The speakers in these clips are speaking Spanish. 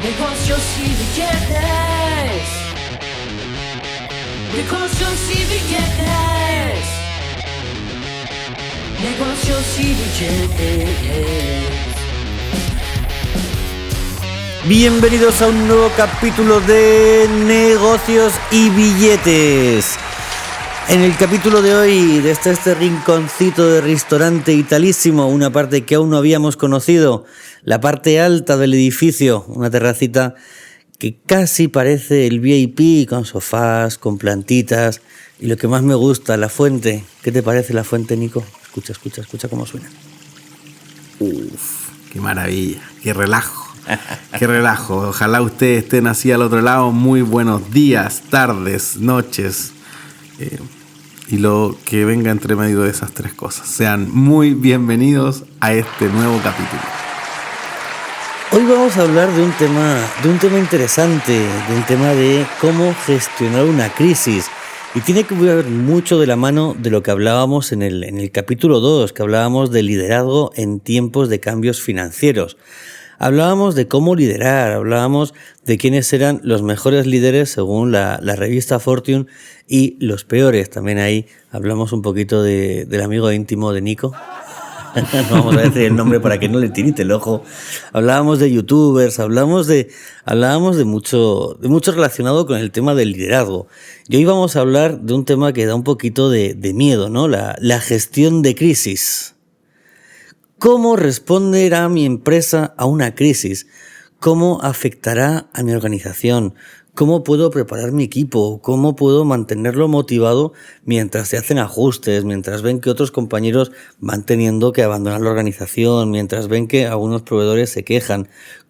Negocios y billetes. Negocios y billetes. Negocios y billetes. Bienvenidos a un nuevo capítulo de Negocios y Billetes. En el capítulo de hoy, desde este rinconcito de restaurante italísimo, una parte que aún no habíamos conocido, la parte alta del edificio, una terracita que casi parece el VIP, con sofás, con plantitas, y lo que más me gusta, la fuente. ¿Qué te parece la fuente, Nico? Escucha cómo suena. Uf, qué maravilla, qué relajo. Qué relajo. Ojalá ustedes estén así al otro lado. Muy buenos días, tardes, noches. Y lo que venga entre medio de esas tres cosas. Sean muy bienvenidos a este nuevo capítulo. Hoy vamos a hablar de un tema interesante, de un tema de cómo gestionar una crisis. Y tiene que ver mucho de la mano de lo que hablábamos en el capítulo 2, que hablábamos de liderazgo en tiempos de cambios financieros. Hablábamos de cómo liderar, hablábamos de quiénes eran los mejores líderes según la revista Fortune y los peores. También ahí hablamos un poquito del amigo íntimo de Nico. No vamos a decir el nombre para que no le tirite el ojo. Hablábamos de youtubers, hablábamos de mucho relacionado con el tema del liderazgo. Y hoy vamos a hablar de un tema que da un poquito de miedo, ¿no? La gestión de crisis. ¿Cómo responderá mi empresa a una crisis? ¿Cómo afectará a mi organización? ¿Cómo puedo preparar mi equipo? ¿Cómo puedo mantenerlo motivado mientras se hacen ajustes, mientras ven que otros compañeros van teniendo que abandonar la organización, mientras ven que algunos proveedores se quejan?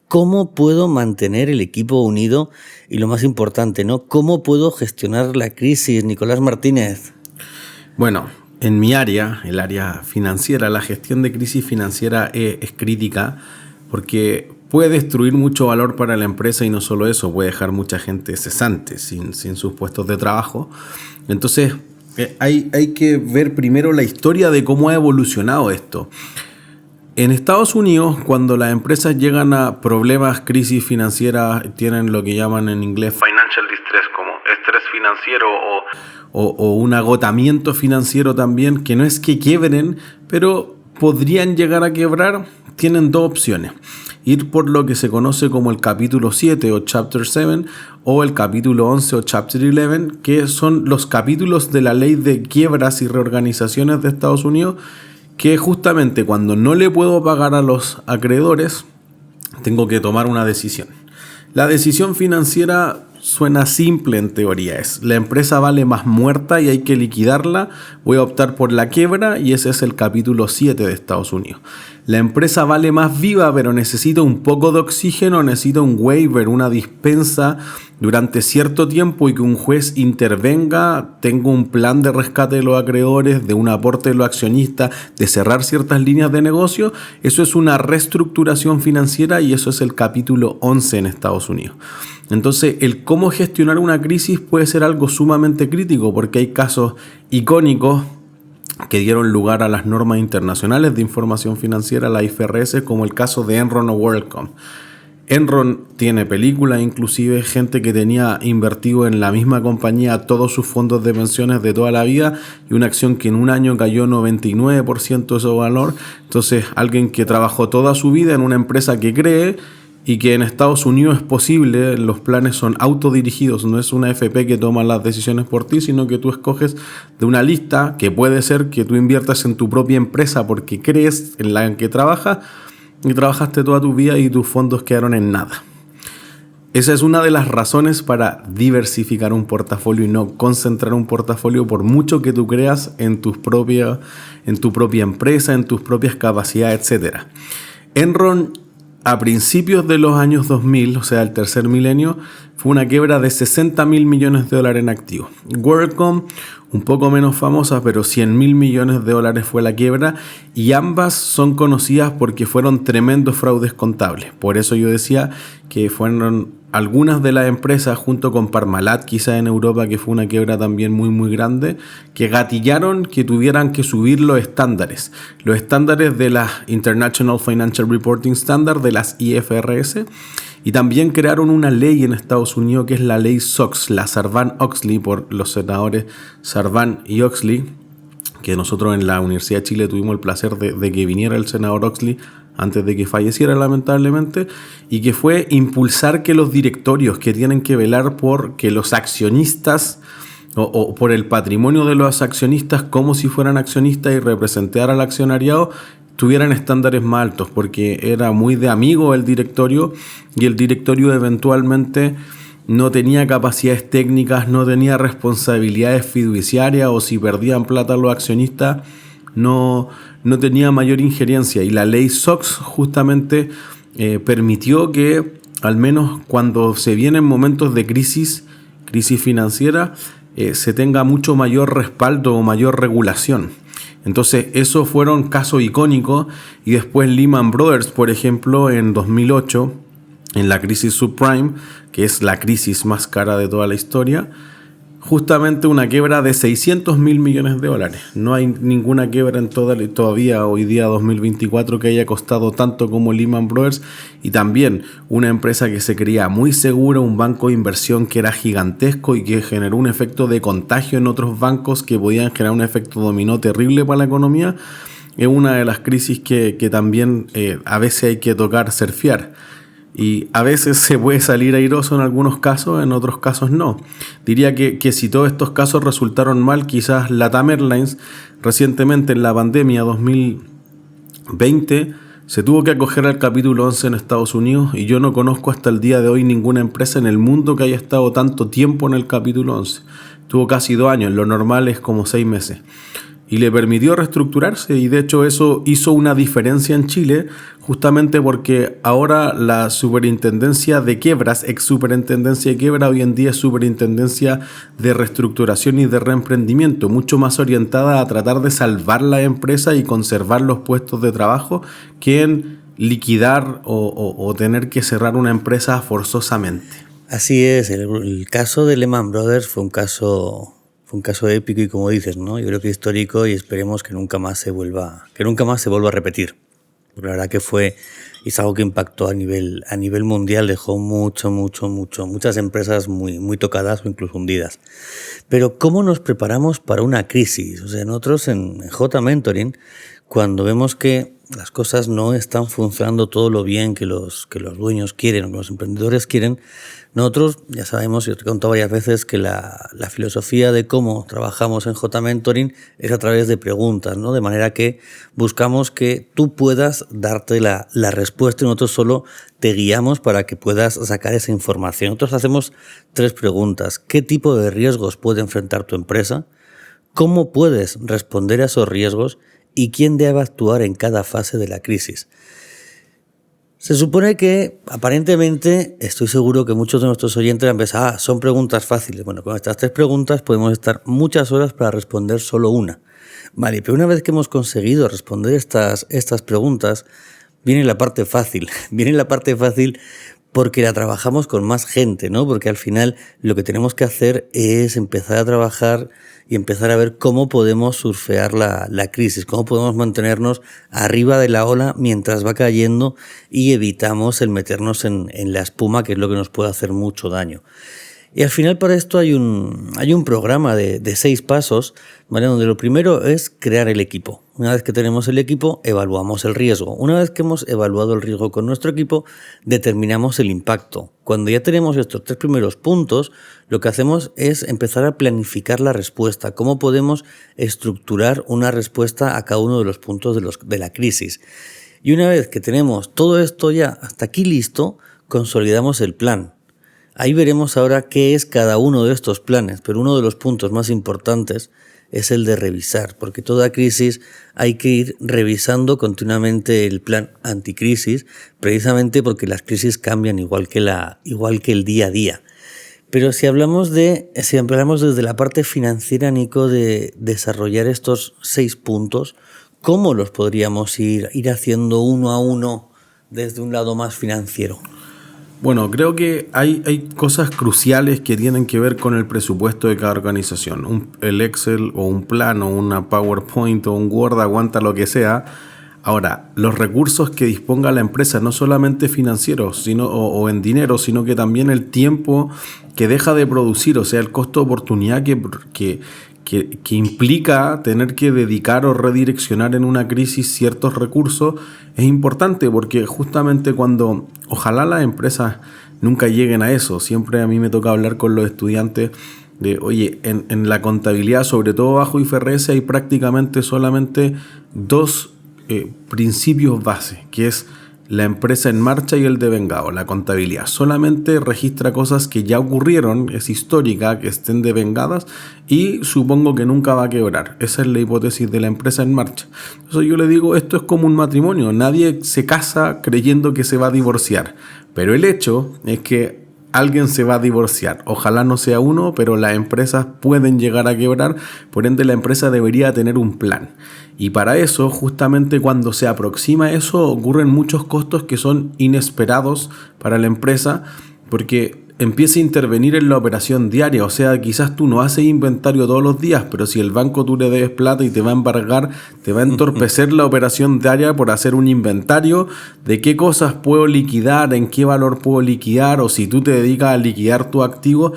¿Cómo puedo mantener el equipo unido? Y lo más importante, ¿no? ¿Cómo puedo gestionar la crisis, Nicolás Martínez? Bueno, en mi área, el área financiera, la gestión de crisis financiera es crítica porque puede destruir mucho valor para la empresa y no solo eso, puede dejar mucha gente cesante, sin sus puestos de trabajo. Entonces, hay que ver primero la historia de cómo ha evolucionado esto. En Estados Unidos, cuando las empresas llegan a problemas, crisis financieras, tienen lo que llaman en inglés financial distress, como estrés financiero o un agotamiento financiero también, que no es que quiebren, pero podrían llegar a quebrar. Tienen dos opciones: ir por lo que se conoce como el capítulo 7 o chapter 7 o el capítulo 11 o chapter 11, que son los capítulos de la ley de quiebras y reorganizaciones de Estados Unidos, que justamente cuando no le puedo pagar a los acreedores, tengo que tomar una decisión. La decisión financiera suena simple en teoría, es: la empresa vale más muerta y hay que liquidarla, voy a optar por la quiebra, y ese es el capítulo 7 de Estados Unidos. La empresa vale más viva, pero necesita un poco de oxígeno, necesita un waiver, una dispensa durante cierto tiempo y que un juez intervenga, tenga un plan de rescate de los acreedores, de un aporte de los accionistas, de cerrar ciertas líneas de negocio. Eso es una reestructuración financiera y eso es el capítulo 11 en Estados Unidos. Entonces, el cómo gestionar una crisis puede ser algo sumamente crítico porque hay casos icónicos que dieron lugar a las normas internacionales de información financiera, la IFRS, como el caso de Enron o WorldCom. Enron tiene películas, inclusive gente que tenía invertido en la misma compañía todos sus fondos de pensiones de toda la vida y una acción que en un año cayó 99% de su valor. Entonces, alguien que trabajó toda su vida en una empresa que cree y que en Estados Unidos es posible, los planes son autodirigidos, no es una AFP que toma las decisiones por ti, sino que tú escoges de una lista que puede ser que tú inviertas en tu propia empresa porque crees en la que trabajas y trabajaste toda tu vida y tus fondos quedaron en nada. Esa es una de las razones para diversificar un portafolio y no concentrar un portafolio por mucho que tú creas en tu propia empresa, en tus propias capacidades, etc. Enron, a principios de los años 2000, o sea, el tercer milenio, fue una quiebra de $60 mil millones en activos. WorldCom, un poco menos famosa, pero $100 mil millones fue la quiebra, y ambas son conocidas porque fueron tremendos fraudes contables. Por eso yo decía que fueron algunas de las empresas, junto con Parmalat, quizás en Europa, que fue una quiebra también muy muy grande, que gatillaron que tuvieran que subir los estándares de las International Financial Reporting Standard, de las IFRS, y también crearon una ley en Estados Unidos que es la ley SOX, la Sarbanes-Oxley, por los senadores Sarbanes y Oxley, que nosotros en la Universidad de Chile tuvimos el placer de que viniera el senador Oxley antes de que falleciera lamentablemente, y que fue impulsar que los directorios, que tienen que velar por que los accionistas o por el patrimonio de los accionistas como si fueran accionistas y representar al accionariado, tuvieran estándares más altos, porque era muy de amigo el directorio y el directorio eventualmente no tenía capacidades técnicas, no tenía responsabilidades fiduciarias, o si perdían plata los accionistas no tenía mayor injerencia, y la ley SOX justamente permitió que al menos cuando se vienen momentos de crisis financiera, se tenga mucho mayor respaldo o mayor regulación. Entonces esos fueron casos icónicos, y después Lehman Brothers, por ejemplo, en 2008, en la crisis subprime, que es la crisis más cara de toda la historia, justamente una quiebra de $600 mil millones. No hay ninguna quiebra en todavía hoy día 2024 que haya costado tanto como Lehman Brothers, y también una empresa que se creía muy segura, un banco de inversión que era gigantesco y que generó un efecto de contagio en otros bancos que podían generar un efecto dominó terrible para la economía. Es una de las crisis que también a veces hay que tocar surfear. Y a veces se puede salir airoso en algunos casos, en otros casos no. Diría que si todos estos casos resultaron mal, quizás LATAM Airlines recientemente en la pandemia 2020 se tuvo que acoger al capítulo 11 en Estados Unidos, y yo no conozco hasta el día de hoy ninguna empresa en el mundo que haya estado tanto tiempo en el capítulo 11. Tuvo casi 2 años, lo normal es como 6 meses. Y le permitió reestructurarse, y de hecho eso hizo una diferencia en Chile, justamente porque ahora la superintendencia de quiebras, ex superintendencia de quiebra, hoy en día es superintendencia de reestructuración y de reemprendimiento, mucho más orientada a tratar de salvar la empresa y conservar los puestos de trabajo que en liquidar o tener que cerrar una empresa forzosamente. Así es, el caso de Lehman Brothers fue un caso épico y, como dices, ¿no? Yo creo que histórico, y esperemos que nunca más se vuelva a repetir. Porque la verdad que es algo que impactó a nivel mundial, dejó muchas empresas muy tocadas o incluso hundidas. Pero ¿cómo nos preparamos para una crisis? O sea, nosotros en J Mentoring, cuando vemos que las cosas no están funcionando todo lo bien que los dueños quieren o que los emprendedores quieren, nosotros ya sabemos, yo te he contado varias veces, que la filosofía de cómo trabajamos en J Mentoring es a través de preguntas, ¿no? De manera que buscamos que tú puedas darte la respuesta, y nosotros solo te guiamos para que puedas sacar esa información. Nosotros hacemos 3 preguntas. ¿Qué tipo de riesgos puede enfrentar tu empresa? ¿Cómo puedes responder a esos riesgos? ¿Y quién debe actuar en cada fase de la crisis? Se supone que, aparentemente, estoy seguro que muchos de nuestros oyentes han pensado, son preguntas fáciles. Bueno, con estas 3 preguntas podemos estar muchas horas para responder solo una. Vale, pero una vez que hemos conseguido responder estas preguntas, viene la parte fácil. Viene la parte fácil porque la trabajamos con más gente, ¿no? Porque al final lo que tenemos que hacer es empezar a trabajar y empezar a ver cómo podemos surfear la crisis, cómo podemos mantenernos arriba de la ola mientras va cayendo y evitamos el meternos en la espuma, que es lo que nos puede hacer mucho daño. Y al final para esto hay un programa de 6 pasos, ¿vale? Donde lo primero es crear el equipo. Una vez que tenemos el equipo, evaluamos el riesgo. Una vez que hemos evaluado el riesgo con nuestro equipo, determinamos el impacto. Cuando ya tenemos estos 3 primeros puntos, lo que hacemos es empezar a planificar la respuesta. Cómo podemos estructurar una respuesta a cada uno de los puntos de la crisis. Y una vez que tenemos todo esto ya hasta aquí listo, consolidamos el plan. Ahí veremos ahora qué es cada uno de estos planes, pero uno de los puntos más importantes es el de revisar, porque toda crisis hay que ir revisando continuamente el plan anticrisis, precisamente porque las crisis cambian igual que el día a día. Pero si hablamos desde la parte financiera, Nico, de desarrollar estos 6 puntos, ¿cómo los podríamos ir haciendo uno a uno desde un lado más financiero? Bueno, creo que hay cosas cruciales que tienen que ver con el presupuesto de cada organización. El Excel o un plano, una PowerPoint o un Word aguanta lo que sea. Ahora, los recursos que disponga la empresa, no solamente financieros o en dinero, sino que también el tiempo que deja de producir, o sea, el costo de oportunidad que implica tener que dedicar o redireccionar en una crisis ciertos recursos, es importante porque justamente cuando ojalá las empresas nunca lleguen a eso. Siempre a mí me toca hablar con los estudiantes de, oye, en la contabilidad, sobre todo bajo IFRS, hay prácticamente solamente dos principios base, que es la empresa en marcha y el devengado. La contabilidad solamente registra cosas que ya ocurrieron, es histórica, que estén devengadas y supongo que nunca va a quebrar. Esa es la hipótesis de la empresa en marcha. Entonces yo le digo, esto es como un matrimonio, nadie se casa creyendo que se va a divorciar, pero el hecho es que alguien se va a divorciar. Ojalá no sea uno, pero las empresas pueden llegar a quebrar, por ende la empresa debería tener un plan. Y para eso, justamente cuando se aproxima eso, ocurren muchos costos que son inesperados para la empresa, porque empieza a intervenir en la operación diaria. O sea, quizás tú no haces inventario todos los días, pero si el banco tú le debes plata y te va a embargar, te va a entorpecer la operación diaria por hacer un inventario de qué cosas puedo liquidar, en qué valor puedo liquidar, o si tú te dedicas a liquidar tu activo,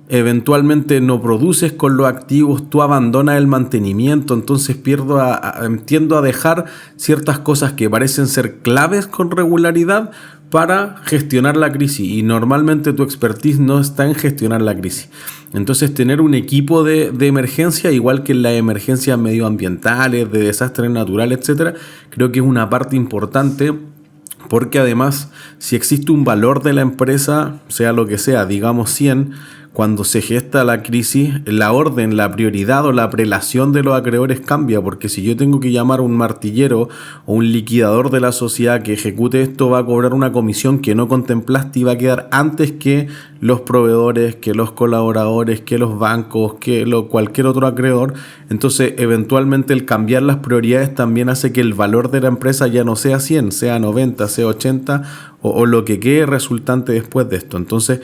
eventualmente no produces con los activos, tú abandonas el mantenimiento, entonces tiendo a dejar ciertas cosas que parecen ser claves con regularidad para gestionar la crisis, y normalmente tu expertise no está en gestionar la crisis. Entonces tener un equipo de emergencia, igual que en las emergencias medioambientales, de desastres naturales, etcétera, creo que es una parte importante. Porque además, si existe un valor de la empresa, sea lo que sea, digamos 100, cuando se gesta la crisis, la orden, la prioridad o la prelación de los acreedores cambia, porque si yo tengo que llamar a un martillero o un liquidador de la sociedad que ejecute esto, va a cobrar una comisión que no contemplaste y va a quedar antes que los proveedores, que los colaboradores, que los bancos, que cualquier otro acreedor. Entonces, eventualmente el cambiar las prioridades también hace que el valor de la empresa ya no sea 100, sea 90, sea 80 o lo que quede resultante después de esto. Entonces,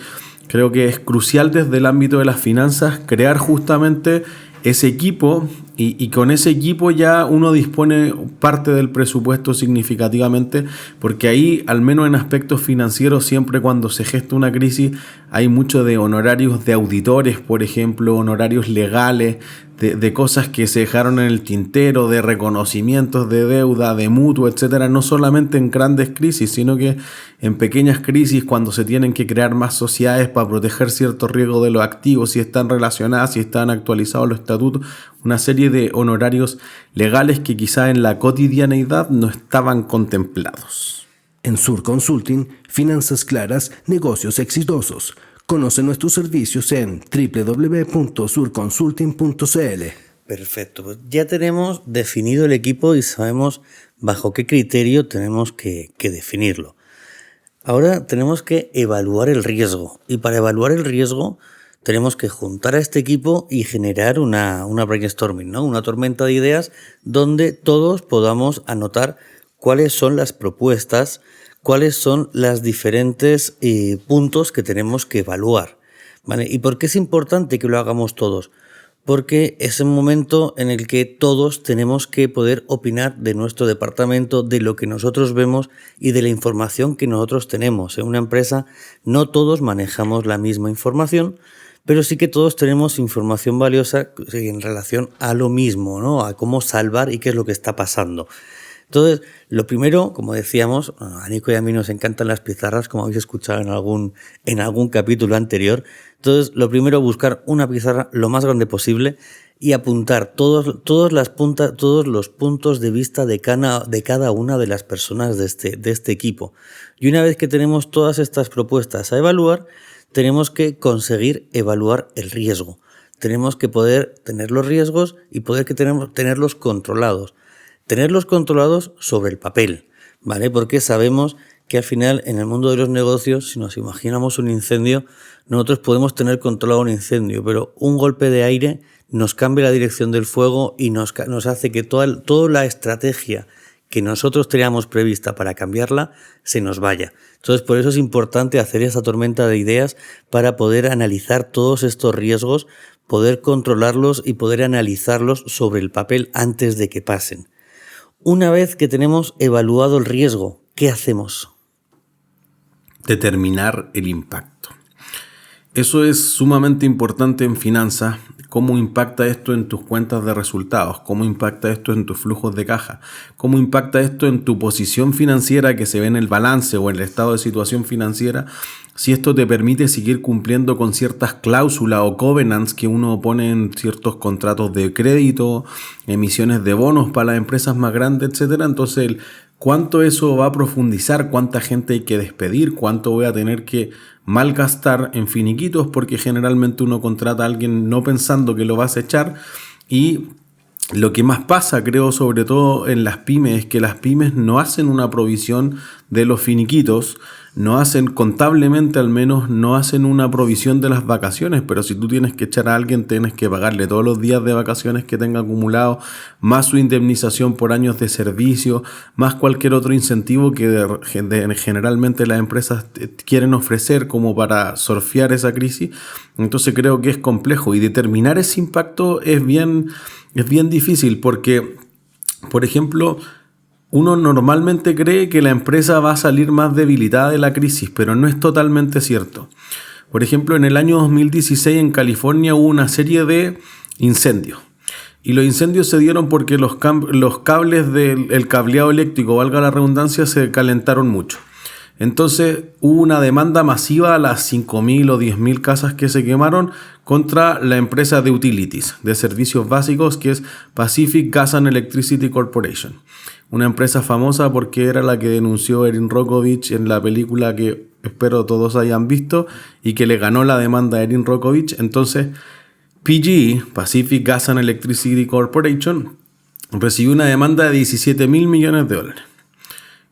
creo que es crucial desde el ámbito de las finanzas crear justamente ese equipo y con ese equipo ya uno dispone parte del presupuesto significativamente, porque ahí, al menos en aspectos financieros, siempre cuando se gesta una crisis hay mucho de honorarios de auditores, por ejemplo, honorarios legales, de cosas que se dejaron en el tintero, de reconocimientos de deuda, de mutuo, etcétera, no solamente en grandes crisis, sino que en pequeñas crisis, cuando se tienen que crear más sociedades para proteger ciertos riesgos de los activos, si están relacionadas, si están actualizados los estatutos, una serie de honorarios legales que quizá en la cotidianeidad no estaban contemplados. En Sur Consulting, finanzas claras, negocios exitosos. Conoce nuestros servicios en www.surconsulting.cl. Perfecto, pues ya tenemos definido el equipo y sabemos bajo qué criterio tenemos que definirlo. Ahora tenemos que evaluar el riesgo, y para evaluar el riesgo tenemos que juntar a este equipo y generar una brainstorming, ¿no? Una tormenta de ideas donde todos podamos anotar cuáles son las propuestas, cuáles son los diferentes puntos que tenemos que evaluar, ¿vale? ¿Y por qué es importante que lo hagamos todos? Porque es un momento en el que todos tenemos que poder opinar de nuestro departamento, de lo que nosotros vemos y de la información que nosotros tenemos. En una empresa no todos manejamos la misma información, pero sí que todos tenemos información valiosa en relación a lo mismo, ¿no? A cómo salvar y qué es lo que está pasando. Entonces, lo primero, como decíamos, a Nico y a mí nos encantan las pizarras, como habéis escuchado en algún capítulo anterior. Entonces, lo primero, buscar una pizarra lo más grande posible y apuntar todos los puntos de vista de cada una de las personas de este equipo. Y una vez que tenemos todas estas propuestas a evaluar, tenemos que conseguir evaluar el riesgo. Tenemos que poder tener los riesgos y poder tenerlos controlados. Tenerlos controlados sobre el papel, ¿vale? Porque sabemos que al final en el mundo de los negocios, si nos imaginamos un incendio, nosotros podemos tener controlado un incendio, pero un golpe de aire nos cambia la dirección del fuego y nos hace que toda la estrategia que nosotros teníamos prevista para cambiarla se nos vaya. Entonces, por eso es importante hacer esa tormenta de ideas para poder analizar todos estos riesgos, poder controlarlos y poder analizarlos sobre el papel antes de que pasen. Una vez que tenemos evaluado el riesgo, ¿qué hacemos? Determinar el impacto. Eso es sumamente importante en finanzas. ¿Cómo impacta esto en tus cuentas de resultados? ¿Cómo impacta esto en tus flujos de caja? ¿Cómo impacta esto en tu posición financiera que se ve en el balance o en el estado de situación financiera? Si esto te permite seguir cumpliendo con ciertas cláusulas o covenants que uno pone en ciertos contratos de crédito, emisiones de bonos para las empresas más grandes, etcétera. Entonces, ¿cuánto eso va a profundizar? ¿Cuánta gente hay que despedir? ¿Cuánto voy a tener que malgastar en finiquitos? Porque generalmente uno contrata a alguien no pensando que lo vas a echar. Y lo que más pasa, creo, sobre todo en las pymes, es que las pymes no hacen una provisión de los finiquitos, no hacen, contablemente al menos, no hacen una provisión de las vacaciones, pero si tú tienes que echar a alguien, tienes que pagarle todos los días de vacaciones que tenga acumulado, más su indemnización por años de servicio, más cualquier otro incentivo que generalmente las empresas quieren ofrecer como para surfear esa crisis. Entonces creo que es complejo y determinar ese impacto es bien difícil porque, por ejemplo, uno normalmente cree que la empresa va a salir más debilitada de la crisis, pero no es totalmente cierto. Por ejemplo, en el año 2016 en California hubo una serie de incendios. Y los incendios se dieron porque los cables del cableado eléctrico, valga la redundancia, se calentaron mucho. Entonces hubo una demanda masiva a las 5.000 o 10.000 casas que se quemaron contra la empresa de utilities, de servicios básicos, que es Pacific Gas and Electricity Corporation. Una empresa famosa porque era la que denunció Erin Brockovich en la película que espero todos hayan visto y que le ganó la demanda a Erin Brockovich. Entonces PGE, Pacific Gas and Electricity Corporation, recibió una demanda de $17.000 millones,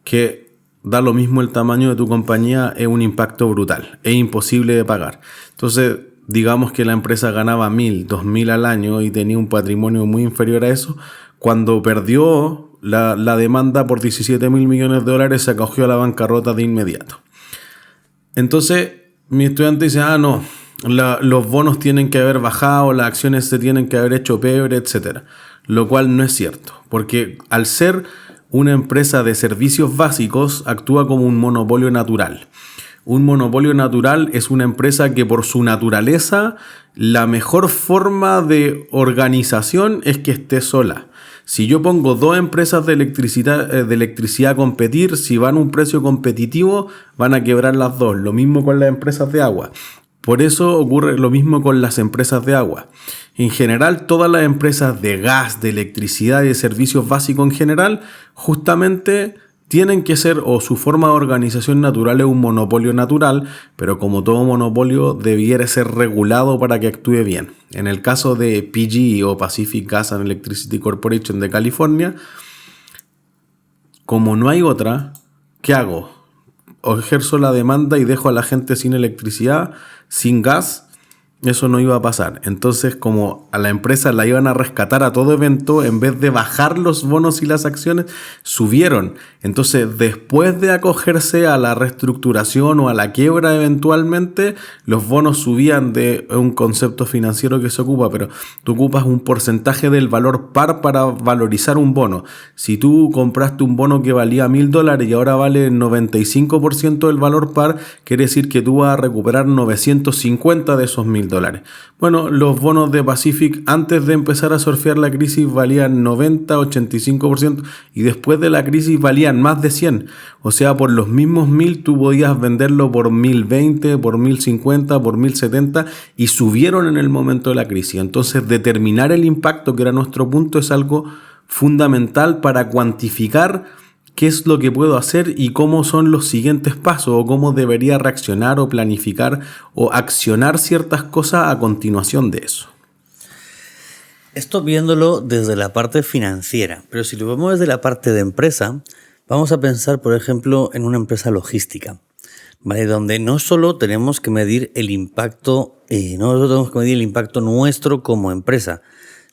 que da lo mismo el tamaño de tu compañía, es un impacto brutal, es imposible de pagar. Entonces, digamos que la empresa ganaba 1.000, 2.000 al año y tenía un patrimonio muy inferior a eso. Cuando perdió la demanda por $17.000 millones, se acogió a la bancarrota de inmediato. Entonces, mi estudiante dice, no, los bonos tienen que haber bajado, las acciones se tienen que haber hecho peor, etc. Lo cual no es cierto, porque al ser una empresa de servicios básicos, actúa como un monopolio natural. Un monopolio natural es una empresa que por su naturaleza, la mejor forma de organización es que esté sola. Si yo pongo dos empresas de electricidad a competir, si van a un precio competitivo, van a quebrar las dos. Lo mismo con las empresas de agua. Por eso ocurre lo mismo con las empresas de agua. En general, todas las empresas de gas, de electricidad y de servicios básicos en general, justamente tienen que ser, o su forma de organización natural es un monopolio natural, pero como todo monopolio debiera ser regulado para que actúe bien. En el caso de PGE o Pacific Gas and Electricity Corporation de California, como no hay otra, ¿qué hago? O ejerzo la demanda y dejo a la gente sin electricidad, sin gas. Eso no iba a pasar. Entonces, como a la empresa la iban a rescatar a todo evento, en vez de bajar los bonos y las acciones, subieron. Entonces, después de acogerse a la reestructuración o a la quiebra eventualmente, los bonos subían, de un concepto financiero que se ocupa, pero tú ocupas un porcentaje del valor par para valorizar un bono. Si tú compraste un bono que valía $1.000 y ahora vale el 95% del valor par, quiere decir que tú vas a recuperar 950 de esos $1.000. Bueno, los bonos de Pacific antes de empezar a surfear la crisis valían 90, 85% y después de la crisis valían más de 100. O sea, por los mismos 1.000 tú podías venderlo por 1.020, por 1.050, por 1.070 y subieron en el momento de la crisis. Entonces, determinar el impacto, que era nuestro punto, es algo fundamental para cuantificar qué es lo que puedo hacer y cómo son los siguientes pasos, o cómo debería reaccionar o planificar o accionar ciertas cosas a continuación de eso. Esto viéndolo desde la parte financiera, pero si lo vemos desde la parte de empresa, vamos a pensar, por ejemplo, en una empresa logística, ¿vale? Donde no solo tenemos que medir el impacto, nuestro como empresa,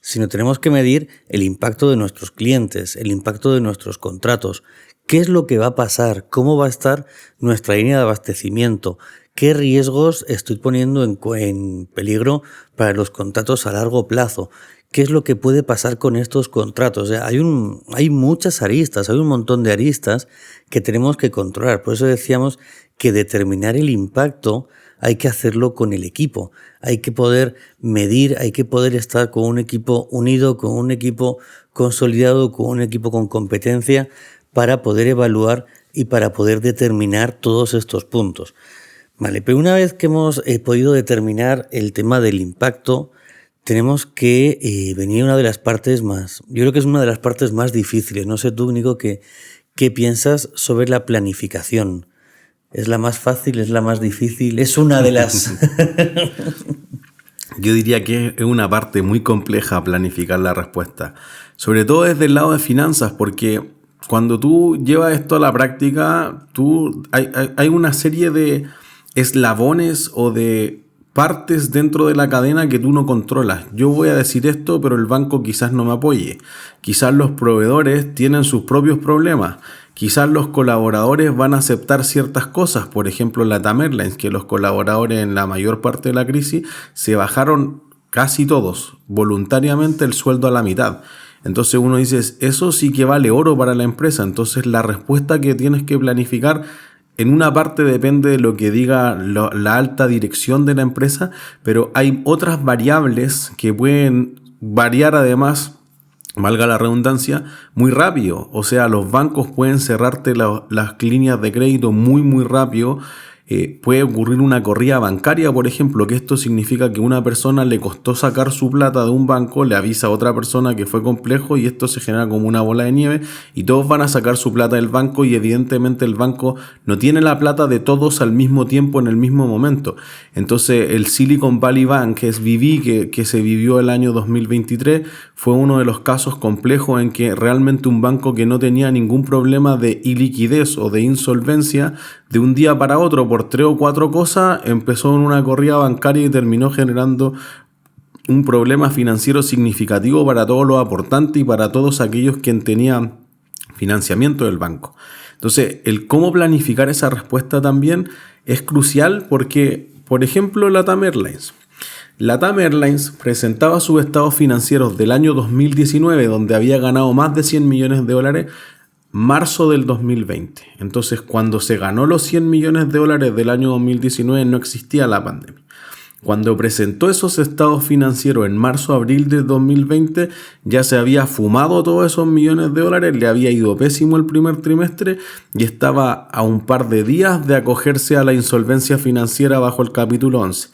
sino tenemos que medir el impacto de nuestros clientes, el impacto de nuestros contratos. ¿Qué es lo que va a pasar? ¿Cómo va a estar nuestra línea de abastecimiento? ¿Qué riesgos estoy poniendo en peligro para los contratos a largo plazo? ¿Qué es lo que puede pasar con estos contratos? O sea, hay muchas aristas, hay un montón de aristas que tenemos que controlar. Por eso decíamos que determinar el impacto hay que hacerlo con el equipo. Hay que poder medir, hay que poder estar con un equipo unido, con un equipo consolidado, con un equipo con competencia para poder evaluar y para poder determinar todos estos puntos. Vale, pero una vez que hemos podido determinar el tema del impacto, tenemos que venir a una de las partes más, yo creo que es una de las partes más difíciles. No sé tú, Nico, ¿qué piensas sobre la planificación? ¿Es la más fácil? ¿Es la más difícil? ¿Es una de las...? Yo diría que es una parte muy compleja planificar la respuesta, sobre todo desde el lado de finanzas, porque cuando tú llevas esto a la práctica, hay una serie de eslabones o de partes dentro de la cadena que tú no controlas. Yo voy a decir esto, pero el banco quizás no me apoye. Quizás los proveedores tienen sus propios problemas. Quizás los colaboradores van a aceptar ciertas cosas. Por ejemplo, LATAM Airlines, que los colaboradores en la mayor parte de la crisis se bajaron casi todos voluntariamente el sueldo a la mitad. Entonces uno dice, eso sí que vale oro para la empresa. Entonces la respuesta que tienes que planificar en una parte depende de lo que diga la alta dirección de la empresa, pero hay otras variables que pueden variar además, valga la redundancia, muy rápido. O sea, los bancos pueden cerrarte las líneas de crédito muy rápido. Puede ocurrir una corrida bancaria, por ejemplo, que esto significa que una persona le costó sacar su plata de un banco, le avisa a otra persona que fue complejo y esto se genera como una bola de nieve y todos van a sacar su plata del banco y evidentemente el banco no tiene la plata de todos al mismo tiempo en el mismo momento. Entonces el Silicon Valley Bank, que es SVB, que se vivió el año 2023, fue uno de los casos complejos en que realmente un banco que no tenía ningún problema de iliquidez o de insolvencia, de un día para otro, por 3 o 4 cosas, empezó en una corrida bancaria y terminó generando un problema financiero significativo para todos los aportantes y para todos aquellos que tenían financiamiento del banco. Entonces, el cómo planificar esa respuesta también es crucial porque, por ejemplo, LATAM Airlines. LATAM Airlines presentaba sus estados financieros del año 2019, donde había ganado más de $100 millones, marzo del 2020. Entonces, cuando se ganó los $100 millones del año 2019 no existía la pandemia. Cuando presentó esos estados financieros en marzo-abril de 2020, ya se había fumado todos esos millones de dólares, le había ido pésimo el primer trimestre y estaba a un par de días de acogerse a la insolvencia financiera bajo el capítulo 11.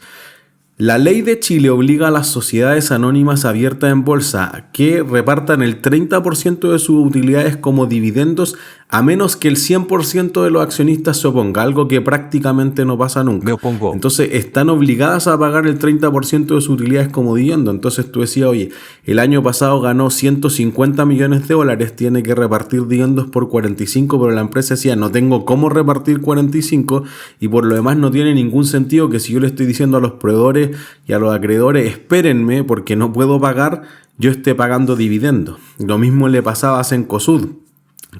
La ley de Chile obliga a las sociedades anónimas abiertas en bolsa que repartan el 30% de sus utilidades como dividendos a menos que el 100% de los accionistas se oponga, algo que prácticamente no pasa nunca. Me opongo. Entonces están obligadas a pagar el 30% de sus utilidades como dividendo. Entonces tú decías, oye, el año pasado ganó $150 millones, tiene que repartir dividendos por 45, pero la empresa decía, no tengo cómo repartir 45 y por lo demás no tiene ningún sentido que si yo le estoy diciendo a los proveedores y a los acreedores, espérenme porque no puedo pagar, yo esté pagando dividendos. Lo mismo le pasaba a Cencosud,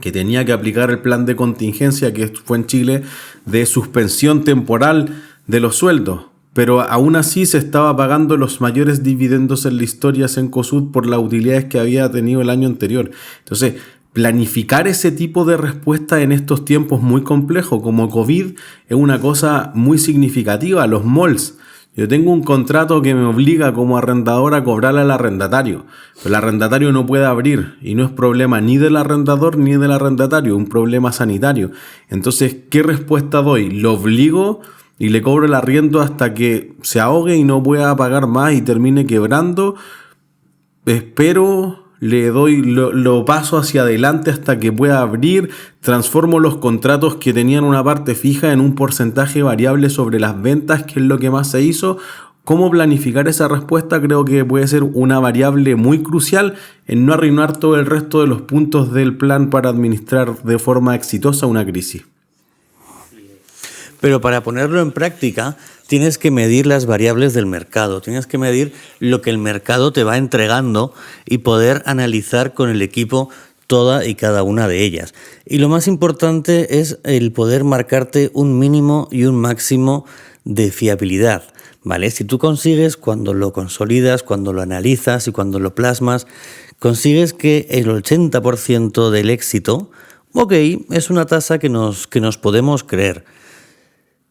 que tenía que aplicar el plan de contingencia que fue en Chile de suspensión temporal de los sueldos, pero aún así se estaba pagando los mayores dividendos en la historia Cencosud por las utilidades que había tenido el año anterior. Entonces, planificar ese tipo de respuesta en estos tiempos muy complejos como COVID es una cosa muy significativa. Los malls, yo tengo un contrato que me obliga como arrendador a cobrarle al arrendatario, pero el arrendatario no puede abrir y no es problema ni del arrendador ni del arrendatario, es un problema sanitario. Entonces, ¿qué respuesta doy? ¿Lo obligo y le cobro el arriendo hasta que se ahogue y no pueda pagar más y termine quebrando? Espero, le doy, lo paso hacia adelante hasta que pueda abrir, transformo los contratos que tenían una parte fija en un porcentaje variable sobre las ventas, que es lo que más se hizo. ¿Cómo planificar esa respuesta? Creo que puede ser una variable muy crucial en no arruinar todo el resto de los puntos del plan para administrar de forma exitosa una crisis. Pero para ponerlo en práctica, tienes que medir las variables del mercado, tienes que medir lo que el mercado te va entregando y poder analizar con el equipo toda y cada una de ellas. Y lo más importante es el poder marcarte un mínimo y un máximo de fiabilidad, ¿vale? Si tú consigues, cuando lo consolidas, cuando lo analizas y cuando lo plasmas, consigues que el 80% del éxito, ok, es una tasa que nos podemos creer.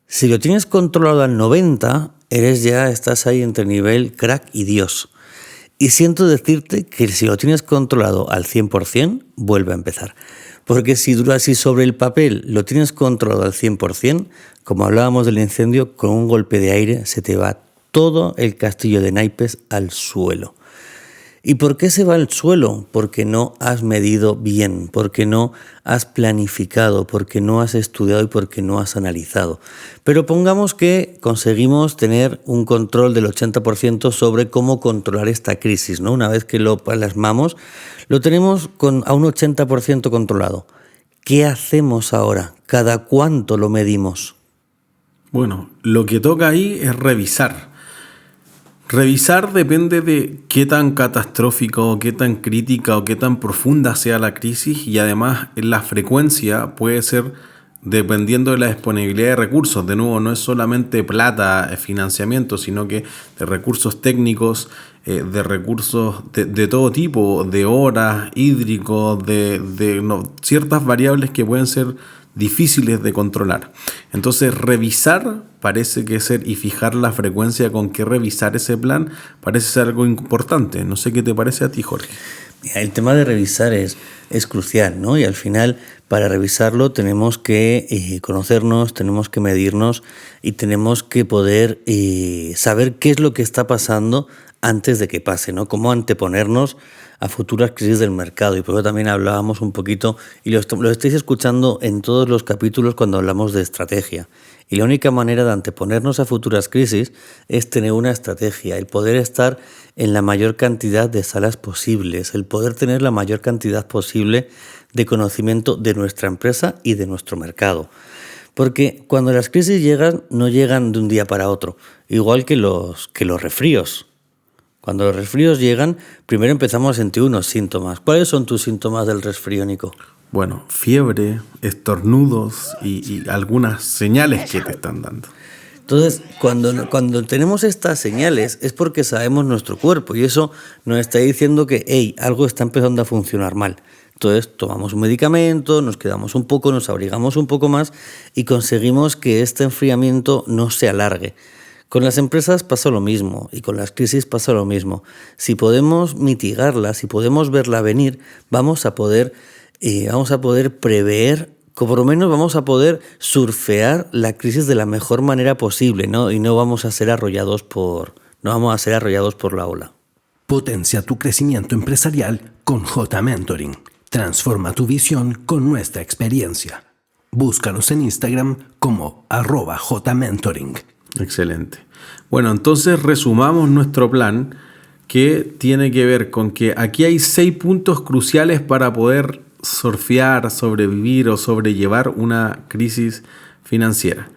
Si lo tienes controlado al 90%, estás ahí entre nivel crack y Dios. Y siento decirte que si lo tienes controlado al 100%, vuelve a empezar. Porque si sobre el papel lo tienes controlado al 100%, como hablábamos del incendio, con un golpe de aire se te va todo el castillo de naipes al suelo. ¿Y por qué se va al suelo? Porque no has medido bien, porque no has planificado, porque no has estudiado y porque no has analizado. Pero pongamos que conseguimos tener un control del 80% sobre cómo controlar esta crisis, ¿no? Una vez que lo plasmamos, lo tenemos a un 80% controlado. ¿Qué hacemos ahora? ¿Cada cuánto lo medimos? Bueno, lo que toca ahí es revisar. Revisar depende de qué tan catastrófico, qué tan crítica o qué tan profunda sea la crisis, y además la frecuencia puede ser dependiendo de la disponibilidad de recursos. De nuevo, no es solamente plata, financiamiento, sino que de recursos técnicos, de recursos de todo tipo, de horas, hídricos, ciertas variables que pueden ser difíciles de controlar. Entonces, revisar parece que ser, y fijar la frecuencia con que revisar ese plan parece ser algo importante. No sé qué te parece a ti, Jorge. Mira, el tema de revisar es crucial, ¿no? Y al final, para revisarlo tenemos que conocernos, tenemos que medirnos y tenemos que poder saber qué es lo que está pasando antes de que pase, ¿no? Cómo anteponernos a futuras crisis del mercado. Y por eso también hablábamos un poquito, y lo estáis escuchando en todos los capítulos cuando hablamos de estrategia. Y la única manera de anteponernos a futuras crisis es tener una estrategia, el poder estar en la mayor cantidad de salas posibles, el poder tener la mayor cantidad posible de conocimiento de nuestra empresa y de nuestro mercado. Porque cuando las crisis llegan, no llegan de un día para otro, igual que los resfríos. Cuando los resfríos llegan, primero empezamos a sentir unos síntomas. ¿Cuáles son tus síntomas del resfrío, Nico? Bueno, fiebre, estornudos y algunas señales que te están dando. Entonces, cuando tenemos estas señales es porque sabemos nuestro cuerpo, y eso nos está diciendo que algo está empezando a funcionar mal. Entonces tomamos un medicamento, nos quedamos un poco, nos abrigamos un poco más y conseguimos que este enfriamiento no se alargue. Con las empresas pasa lo mismo y con las crisis pasa lo mismo. Si podemos mitigarla, si podemos verla venir, vamos a poder prever, por lo menos vamos a poder surfear la crisis de la mejor manera posible, ¿no? Y no vamos a ser arrollados por la ola. Potencia tu crecimiento empresarial con J Mentoring. Transforma tu visión con nuestra experiencia. Búscanos en Instagram como @JMentoring. Excelente. Bueno, entonces resumamos nuestro plan, que tiene que ver con que aquí hay 6 puntos cruciales para poder surfear, sobrevivir o sobrellevar una crisis financiera.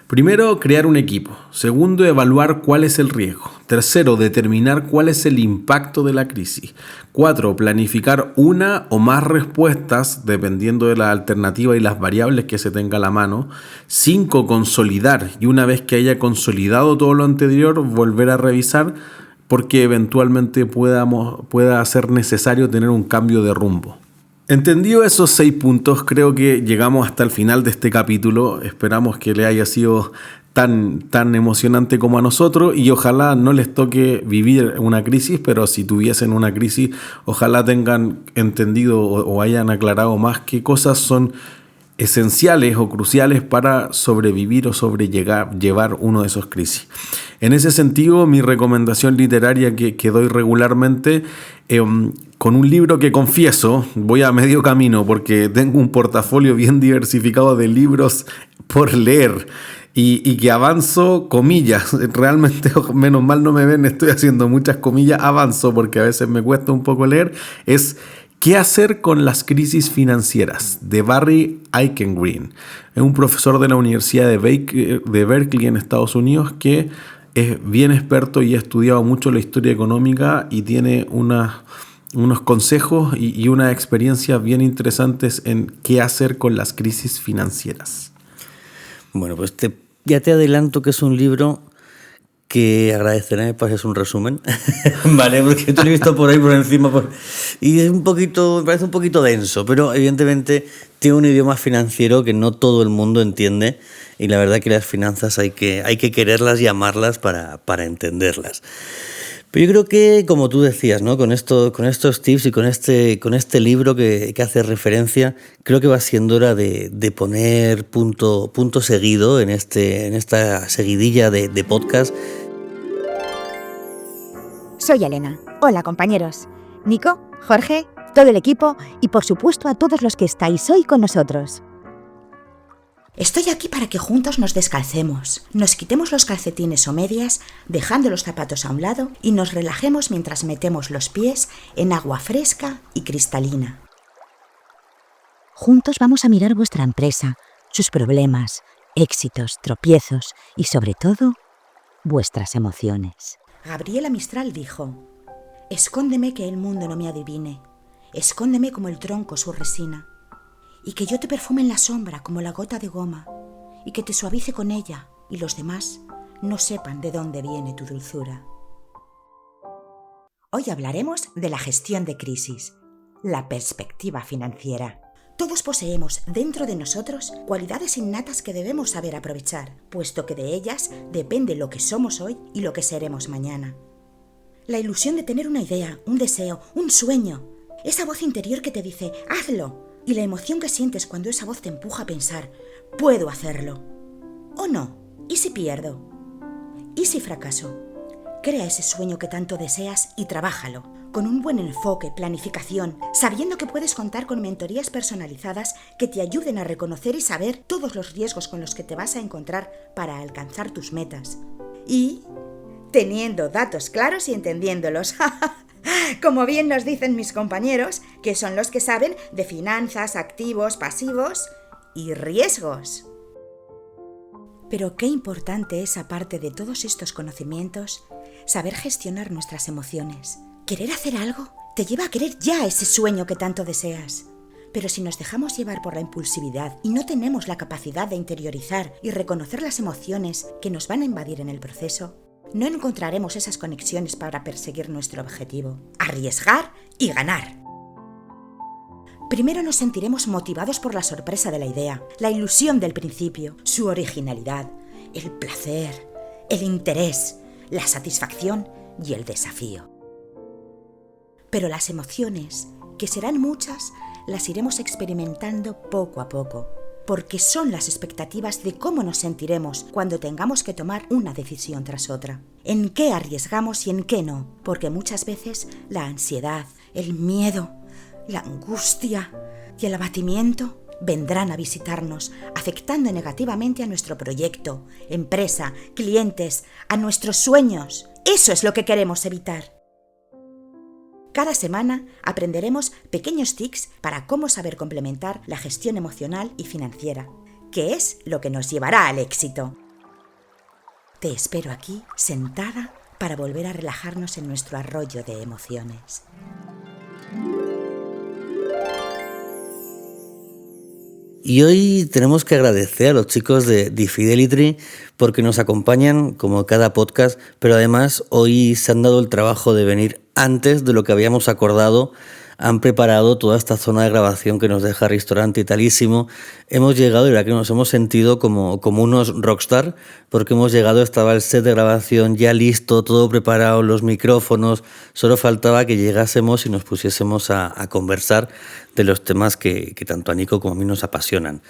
Primero, crear un equipo. Segundo, evaluar cuál es el riesgo. Tercero, determinar cuál es el impacto de la crisis. 4, planificar una o más respuestas dependiendo de la alternativa y las variables que se tenga a la mano. 5, consolidar, y una vez que haya consolidado todo lo anterior, volver a revisar, porque eventualmente pueda ser necesario tener un cambio de rumbo. Entendido esos 6 puntos, creo que llegamos hasta el final de este capítulo. Esperamos que le haya sido tan emocionante como a nosotros, y ojalá no les toque vivir una crisis, pero si tuviesen una crisis, ojalá tengan entendido o hayan aclarado más qué cosas son esenciales o cruciales para sobrevivir o llevar uno de esos crisis. En ese sentido, mi recomendación literaria que doy regularmente, con un libro que confieso, voy a medio camino porque tengo un portafolio bien diversificado de libros por leer y que avanzo, comillas, realmente menos mal no me ven, estoy haciendo muchas comillas, avanzo porque a veces me cuesta un poco leer, es ¿Qué hacer con las crisis financieras? De Barry Eichengreen. Es un profesor de la Universidad de Berkeley en Estados Unidos que es bien experto y ha estudiado mucho la historia económica y tiene unos consejos y unas experiencias bien interesantes en qué hacer con las crisis financieras. Bueno, pues ya te adelanto que es un libro que agradeceré me pases un resumen, ¿vale? Porque te lo he visto por ahí por encima y me parece un poquito denso, pero evidentemente tiene un idioma financiero que no todo el mundo entiende y la verdad que las finanzas hay que quererlas y amarlas para entenderlas. Pero yo creo que, como tú decías, ¿no? Con estos tips y con este libro que hace referencia, creo que va siendo hora de poner punto seguido en esta seguidilla de podcast. Soy Elena. Hola, compañeros. Nico, Jorge, todo el equipo y, por supuesto, a todos los que estáis hoy con nosotros. Estoy aquí para que juntos nos descalcemos, nos quitemos los calcetines o medias, dejando los zapatos a un lado y nos relajemos mientras metemos los pies en agua fresca y cristalina. Juntos vamos a mirar vuestra empresa, sus problemas, éxitos, tropiezos y, sobre todo, vuestras emociones. Gabriela Mistral dijo: «Escóndeme que el mundo no me adivine, escóndeme como el tronco su resina, y que yo te perfume en la sombra como la gota de goma, y que te suavice con ella, y los demás no sepan de dónde viene tu dulzura». Hoy hablaremos de la gestión de crisis, la perspectiva financiera. Todos poseemos dentro de nosotros cualidades innatas que debemos saber aprovechar, puesto que de ellas depende lo que somos hoy y lo que seremos mañana. La ilusión de tener una idea, un deseo, un sueño, esa voz interior que te dice «hazlo», y la emoción que sientes cuando esa voz te empuja a pensar «puedo hacerlo». ¿O no? ¿Y si pierdo? ¿Y si fracaso? Crea ese sueño que tanto deseas y trabájalo, con un buen enfoque, planificación, sabiendo que puedes contar con mentorías personalizadas que te ayuden a reconocer y saber todos los riesgos con los que te vas a encontrar para alcanzar tus metas. Y teniendo datos claros y entendiéndolos. Como bien nos dicen mis compañeros, que son los que saben de finanzas, activos, pasivos y riesgos. Pero qué importante es, aparte de todos estos conocimientos, saber gestionar nuestras emociones. Querer hacer algo te lleva a querer ya ese sueño que tanto deseas. Pero si nos dejamos llevar por la impulsividad y no tenemos la capacidad de interiorizar y reconocer las emociones que nos van a invadir en el proceso, no encontraremos esas conexiones para perseguir nuestro objetivo, arriesgar y ganar. Primero nos sentiremos motivados por la sorpresa de la idea, la ilusión del principio, su originalidad, el placer, el interés, la satisfacción y el desafío. Pero las emociones, que serán muchas, las iremos experimentando poco a poco, porque son las expectativas de cómo nos sentiremos cuando tengamos que tomar una decisión tras otra. En qué arriesgamos y en qué no, porque muchas veces la ansiedad, el miedo, la angustia y el abatimiento vendrán a visitarnos, afectando negativamente a nuestro proyecto, empresa, clientes, a nuestros sueños. Eso es lo que queremos evitar. Cada semana aprenderemos pequeños tips para cómo saber complementar la gestión emocional y financiera, que es lo que nos llevará al éxito. Te espero aquí, sentada, para volver a relajarnos en nuestro arroyo de emociones. Y hoy tenemos que agradecer a los chicos de Fidelity porque nos acompañan como cada podcast, pero además hoy se han dado el trabajo de venir antes de lo que habíamos acordado. Han preparado toda esta zona de grabación que nos deja restaurante italísimo. Hemos llegado y la que nos hemos sentido como unos rockstar, porque hemos llegado, estaba el set de grabación ya listo, todo preparado, los micrófonos, solo faltaba que llegásemos y nos pusiésemos a conversar de los temas que tanto a Nico como a mí nos apasionan.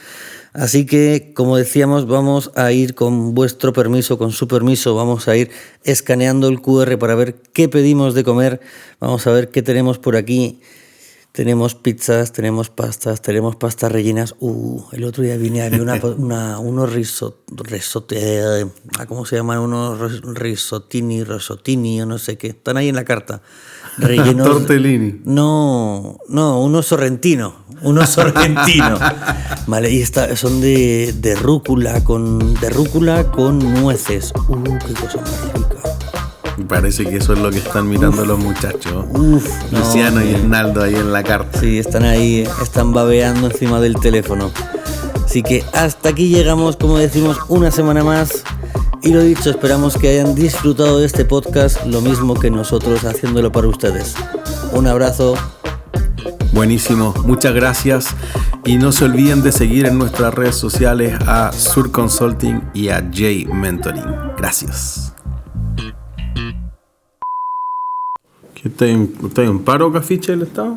Así que, como decíamos, vamos a ir con vuestro permiso, con su permiso, vamos a ir escaneando el QR para ver qué pedimos de comer. Vamos a ver qué tenemos por aquí. Tenemos pizzas, tenemos pastas rellenas. El otro día vine, había unos ¿cómo se llaman? Unos risotini o no sé qué. Están ahí en la carta. rellenos... Tortellini. No, uno sorrentino. Vale, y son de rúcula con nueces. Qué cosa más rica. Me parece que eso es lo que están mirando los muchachos. Luciano y Esnaldo ahí en la carta. Sí, están babeando encima del teléfono. Así que hasta aquí llegamos, como decimos, una semana más. Y lo dicho, esperamos que hayan disfrutado de este podcast lo mismo que nosotros haciéndolo para ustedes. Un abrazo. Buenísimo, muchas gracias. Y no se olviden de seguir en nuestras redes sociales a Sur Consulting y a J Mentoring. Gracias. ¿Está en paro, Cafiche, el Estado?